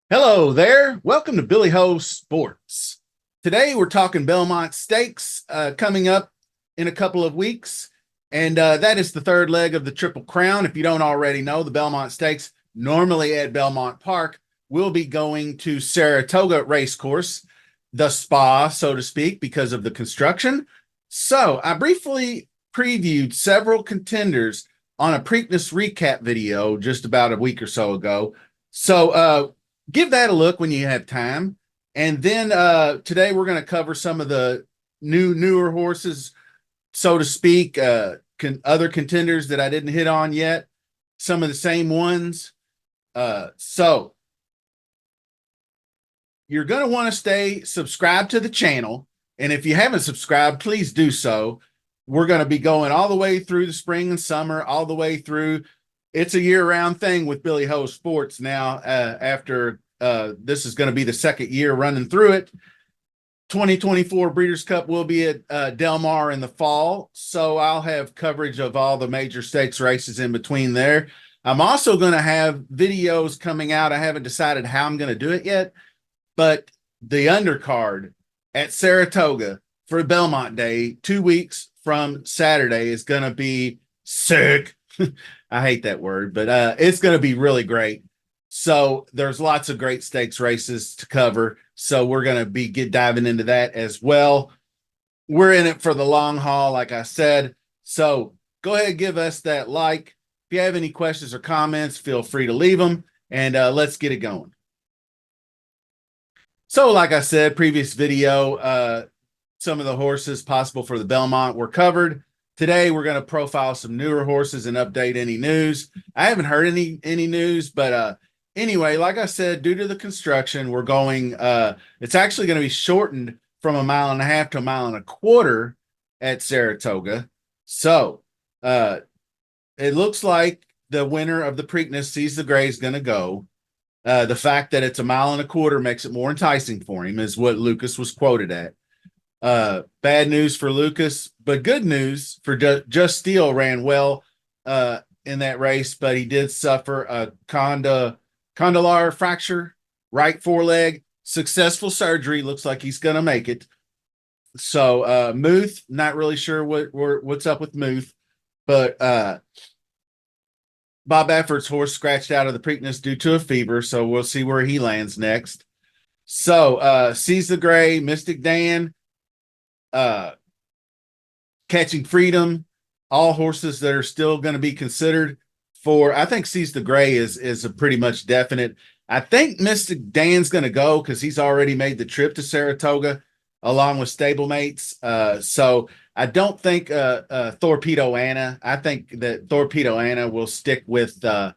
Hello there. Welcome to Billy Ho Sports. Today we're talking Belmont Stakes coming up in a couple of weeks. And that is the third leg of the Triple Crown. If you don't already know, the Belmont Stakes, normally at Belmont Park, will be going to Saratoga Racecourse, the spa, so to speak, because of the construction. So I briefly previewed several contenders on a Preakness recap video just about a week or so ago. So give that a look when you have time. And then today we're going to cover some of the newer horses, so to speak, other contenders that I didn't hit on yet, some of the same ones. So you're going to want to stay subscribed to the channel. And if you haven't subscribed, please do so. We're going to be going all the way through the spring and summer, all the way through. It's a year-round thing with Billy Ho Sports now. After this is going to be the second year running through it. 2024 Breeders' Cup will be at Del Mar in the fall, so I'll have coverage of all the major stakes races in between there. I'm also going to have videos coming out. I haven't decided how I'm going to do it yet, but the undercard at Saratoga for Belmont Day, 2 weeks from Saturday, is going to be sick. I hate that word, but it's going to be really great. So there's lots of great stakes races to cover. So we're going to be diving into that as well. We're in it for the long haul, like I said. So go ahead and give us that like. If you have any questions or comments, feel free to leave them, and let's get it going. So like I said, previous video, some of the horses possible for the Belmont were covered. Today, we're going to profile some newer horses and update any news. I haven't heard any news, but anyway, like I said, due to the construction, we're going, it's actually going to be shortened from 1.5 miles to 1.25 miles at Saratoga. So it looks like the winner of the Preakness, Seize the Gray, is going to go. The fact that it's 1.25 miles makes it more enticing for him, is what Lucas was quoted at. Bad news for Lucas, but good news for Just Steel. Ran well in that race, but he did suffer a condylar fracture, right foreleg. Successful surgery. Looks like he's going to make it. So Muth, not really sure what's up with Muth, but Bob Effort's horse scratched out of the Preakness due to a fever, so we'll see where he lands next. So Seize the Gray, Mystic Dan, Catching Freedom, all horses that are still going to be considered for. I think Seize the Gray is a pretty much definite. I think Mystic Dan's going to go because he's already made the trip to Saratoga along with stablemates. So I don't think Torpedo Anna. I think that Torpedo Anna will stick with the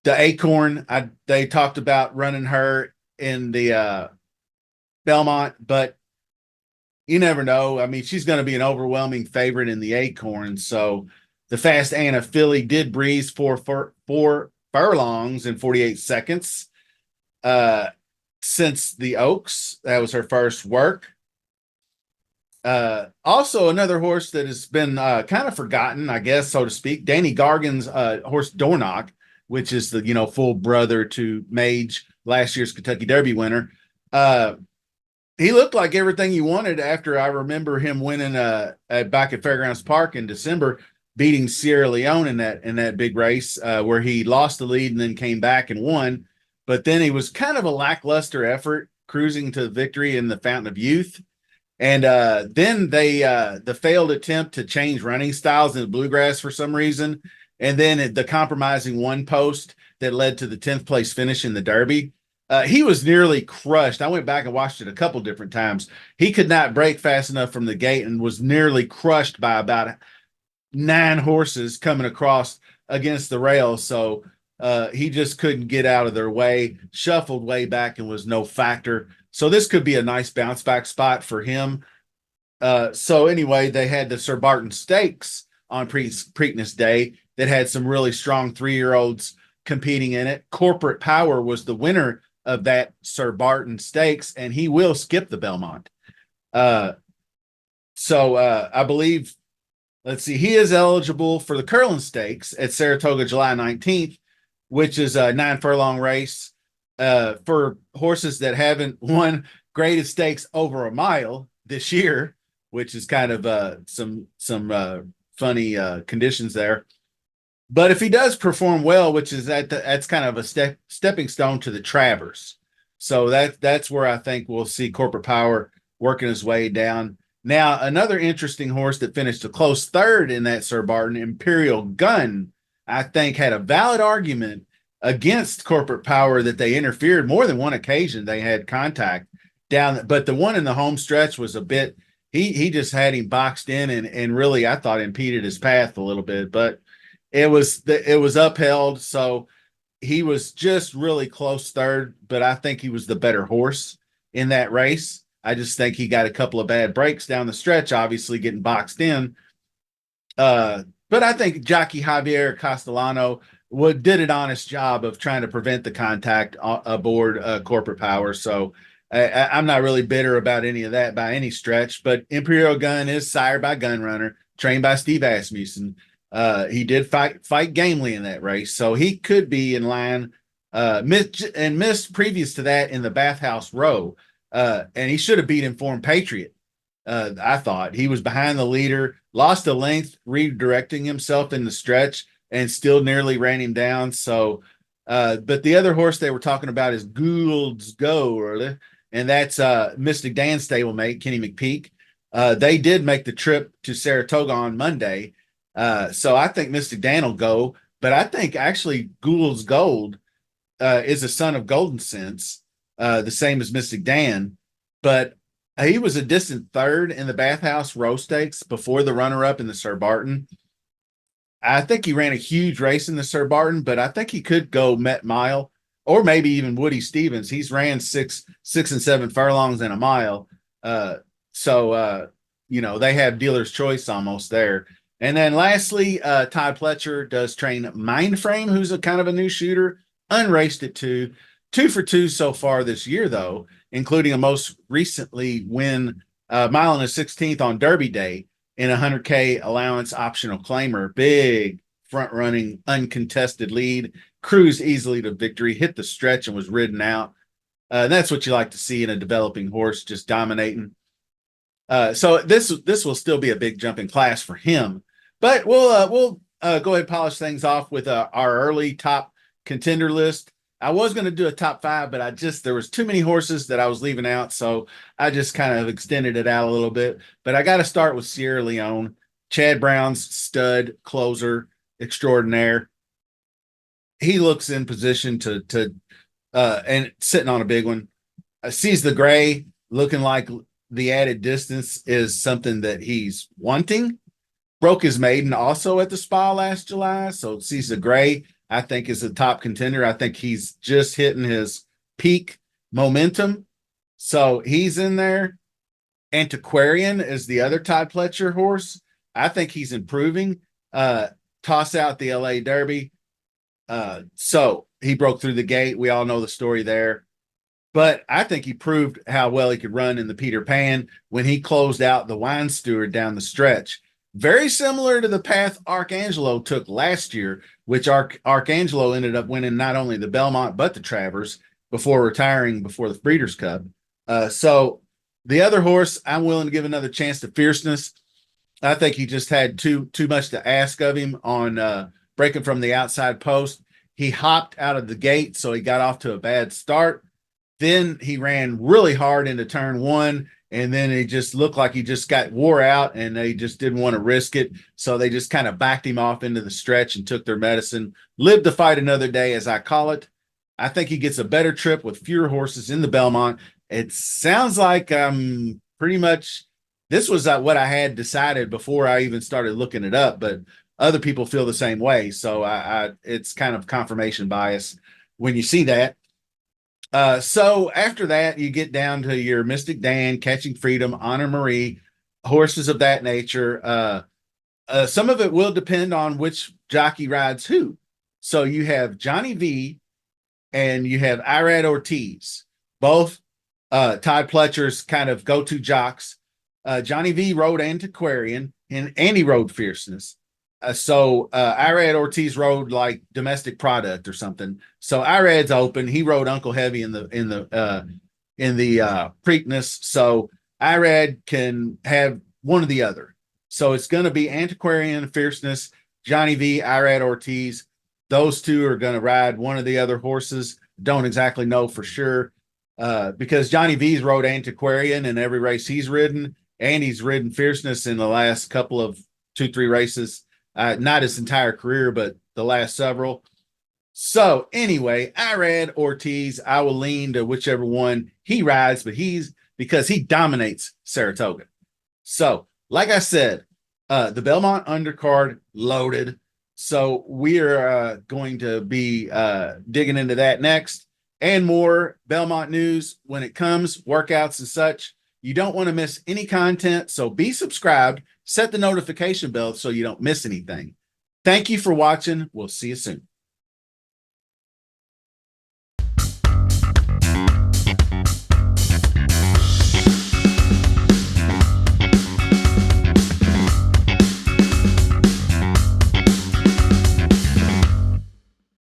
Acorn. They talked about running her in the Belmont, but you never know. I mean, she's going to be an overwhelming favorite in the Acorn. So the Fast Anna filly did breeze four furlongs in 48 seconds since the Oaks. That was her first work. Also, another horse that has been kind of forgotten, I guess, so to speak, Danny Gargan's horse Dornoch, which is the full brother to Mage, last year's Kentucky Derby winner. He looked like everything you wanted after I remember him winning back at Fairgrounds Park in December, beating Sierra Leone in that big race where he lost the lead and then came back and won. But then he was kind of a lackluster effort cruising to victory in the Fountain of Youth. And then the failed attempt to change running styles in the Bluegrass for some reason. And then the compromising one post that led to the 10th place finish in the Derby. He was nearly crushed. I went back and watched it a couple different times. He could not break fast enough from the gate and was nearly crushed by about 9 horses coming across against the rail. So he just couldn't get out of their way, shuffled way back and was no factor. So this could be a nice bounce back spot for him. So anyway, they had the Sir Barton Stakes on Preakness Day that had some really strong 3-year-olds competing in it. Corporate Power was the winner of that Sir Barton Stakes, and he will skip the Belmont. Uh, I believe, let's see, he is eligible for the Curlin Stakes at Saratoga July 19th, which is a 9 furlong race for horses that haven't won graded stakes over a mile this year, which is kind of some funny conditions there. But if he does perform well, which is that's kind of a stepping stone to the Travers. So that's where I think we'll see Corporate Power working his way down. Now, another interesting horse that finished a close third in that Sir Barton, Imperial Gun, I think had a valid argument against Corporate Power that they interfered more than one occasion. They had contact down, but the one in the home stretch was a bit. He just had him boxed in and really I thought impeded his path a little bit, but it was upheld. So he was just really close third, but I think he was the better horse in that race. I just think he got a couple of bad breaks down the stretch, obviously getting boxed in. But I think Jockey Javier Castellano did an honest job of trying to prevent the contact aboard Corporate Power. So I'm not really bitter about any of that by any stretch. But Imperial Gun is sired by Gunrunner, trained by Steve Asmussen. He did fight gamely in that race, so he could be in line. Missed previous to that in the Bathhouse Row, and he should have beat Informed Patriot. I thought he was behind the leader, lost a length, redirecting himself in the stretch, and still nearly ran him down. So, but the other horse they were talking about is Gould's Gold, and that's Mystic Dan's stablemate, Kenny McPeak. They did make the trip to Saratoga on Monday. So I think Mystic Dan will go, but I think actually Gould's Gold is a son of Golden Sense, the same as Mystic Dan, but he was a distant third in the Bathhouse Row Stakes before the runner-up in the Sir Barton. I think he ran a huge race in the Sir Barton, but I think he could go Met Mile or maybe even Woody Stevens. He's ran 6 and 7 furlongs in a mile. They have dealer's choice almost there. And then lastly, Todd Pletcher does train Mindframe, who's a kind of a new shooter, unraced at 2 for 2 so far this year, though, including a most recently win mile and a 16th on Derby Day in a 100K allowance optional claimer. Big front running, uncontested lead, cruised easily to victory, hit the stretch and was ridden out. And that's what you like to see in a developing horse, just dominating. So this will still be a big jump in class for him. But we'll go ahead and polish things off with our early top contender list. I was going to do a top 5, but there was too many horses that I was leaving out, so I just kind of extended it out a little bit. But I got to start with Sierra Leone, Chad Brown's stud closer extraordinaire. He looks in position to and sitting on a big one. Sees the gray, looking like the added distance is something that he's wanting. Broke his maiden also at the Spa last July. So Sees the Gray, I think, is a top contender. I think he's just hitting his peak momentum. So he's in there. Antiquarian is the other Todd Pletcher horse. I think he's improving. Toss out the LA Derby. So he broke through the gate. We all know the story there. But I think he proved how well he could run in the Peter Pan when he closed out the Wine Steward down the stretch. Very similar to the path Arcangelo took last year, which Arcangelo ended up winning not only the Belmont but the Travers before retiring before the Breeders' Cup. So the other horse, I'm willing to give another chance to Fierceness. I think he just had too much to ask of him on breaking from the outside post. He hopped out of the gate, so he got off to a bad start. Then he ran really hard into turn 1. And then it just looked like he just got wore out and they just didn't want to risk it. So they just kind of backed him off into the stretch and took their medicine. Lived to fight another day, as I call it. I think he gets a better trip with fewer horses in the Belmont. It sounds like pretty much this was what I had decided before I even started looking it up, but other people feel the same way. So it's kind of confirmation bias when you see that. So after that, you get down to your Mystic Dan, Catching Freedom, Honor Marie, horses of that nature. Some of it will depend on which jockey rides who. So you have Johnny V and you have Irad Ortiz, both Todd Pletcher's kind of go-to jocks. Johnny V rode Antiquarian and he rode Fierceness. So Irad Ortiz rode like domestic product or something. So Irad's open. He rode Uncle Heavy in the Preakness. So Irad can have one or the other. So it's going to be Antiquarian, Fierceness, Johnny V, Irad Ortiz. Those two are going to ride one of the other horses. Don't exactly know for sure because Johnny V's rode Antiquarian in every race he's ridden, and he's ridden Fierceness in the last couple of 2-3 races. Not his entire career, but the last several. So anyway, Irad Ortiz, I will lean to whichever one he rides, but because he dominates Saratoga. So, like I said, the Belmont undercard loaded. So we are going to be digging into that next and more Belmont news when it comes, workouts and such. You don't want to miss any content, so be subscribed, set the notification bell so you don't miss anything. Thank you for watching. We'll see you soon.